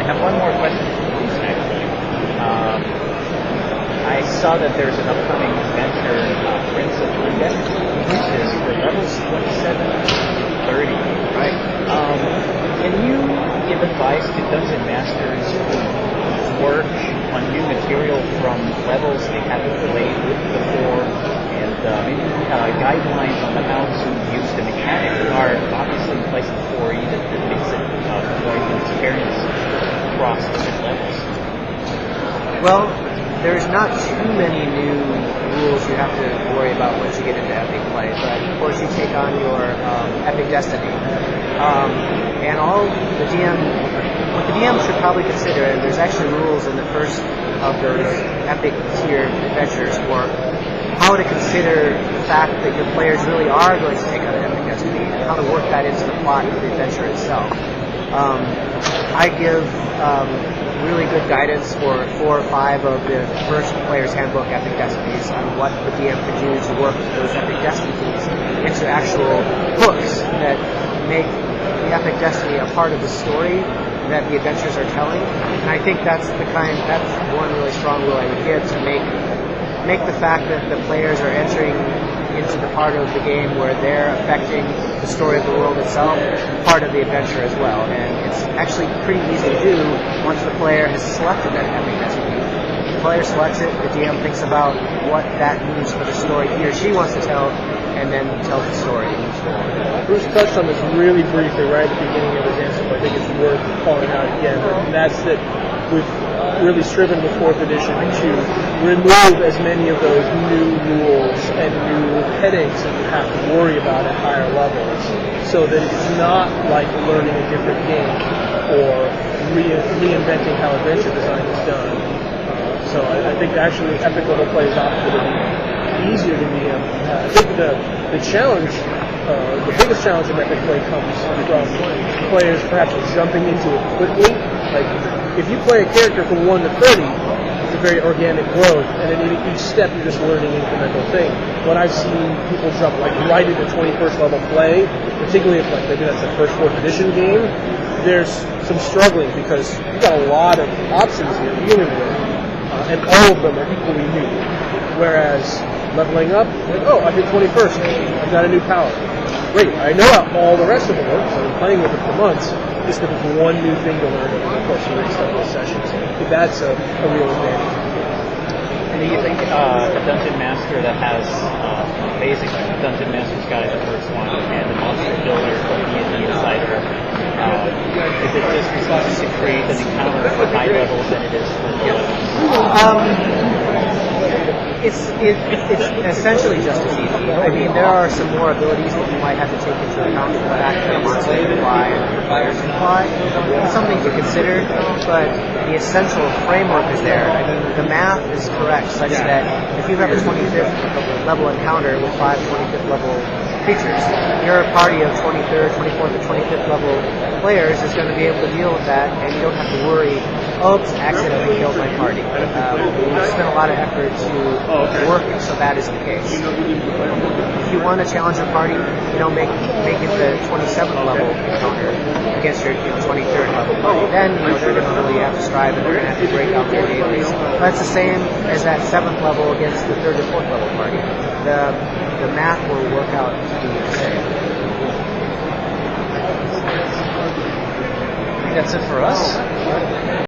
have one more question for you, actually. I saw that there's an upcoming adventure, Prince of India, which is for levels 27 to 30, right? Can you give advice to dungeon masters who work on new material from levels they haven't played with before, and maybe guidelines on how to use the mechanics that are obviously in place before, even that makes it more experience across different levels? Well, there's not too many new rules you have to worry about once you get into Epic play, but of course you take on your Epic Destiny. And all the DM, what the DM should probably consider, and there's actually rules in the first of those Epic tier adventures for how to consider the fact that your players really are going to take on Epic Destiny and how to work that into the plot of the adventure itself. I give really good guidance for 4 or 5 of the first Player's Handbook Epic Destinies on what the DM could do to work those Epic Destinies into actual hooks that make the Epic Destiny a part of the story that the adventures are telling. And I think that's one really strong rule I would give, to make the fact that the players are entering into the part of the game where they're affecting the story of the world itself, part of the adventure as well. And it's actually pretty easy to do once the player has selected that Epic Destiny. The player selects it, the DM thinks about what that means for the story he or she wants to tell, and then tells the story and moves forward. Bruce touched on this really briefly right at the beginning of his answer, but I think it's worth calling out again, and that's that we've really striven with 4th edition to remove as many of those new rules and new headaches that you have to worry about at higher levels, so that it's not like learning a different game or reinventing how adventure design is done. So I think actually epic level play is opted to be easier to be in. I think the challenge, the biggest challenge in epic play comes from players perhaps jumping into it quickly. Like, if you play a character from 1 to 30, it's a very organic growth, and then in each step you're just learning incremental thing. When I've seen people jump right into 21st level play, particularly if maybe that's the first 4th edition game, there's some struggling because you've got a lot of options you're dealing with, and all of them are equally new. Whereas leveling up, I hit 21st, I've got a new power. Great, I know how all the rest of them work, so I've been playing with it for months. Just looking for one new thing to learn over the course of the next couple of sessions. That's a real advantage. And do you think a dungeon master that has basic Dungeon Master's Guide, the first one, and the Monster Builder from D&D Insider, is it just as much to create an encounter for high levels than it is for low levels? It's essentially just as easy. I mean, there are some more abilities that you might have to take into account for what actually monsters can fly and your players can fly. It's something to consider, but the essential framework is there. I mean, the math is correct such that if you have a 25th level encounter with 5 25th level creatures, your party of 23rd, 24th, and 25th level players is going to be able to deal with that, and you don't have to worry, oops, accidentally killed my party. We spent a lot of effort to work so that is the case. If you want to challenge your party, make it the 27th level encounter against your 23rd level party. Then they're going to really have to strive and they're going to have to break out their dailies. That's the same as that 7th level against the 3rd or 4th level party. The math will work out to be the same. I think that's it for us.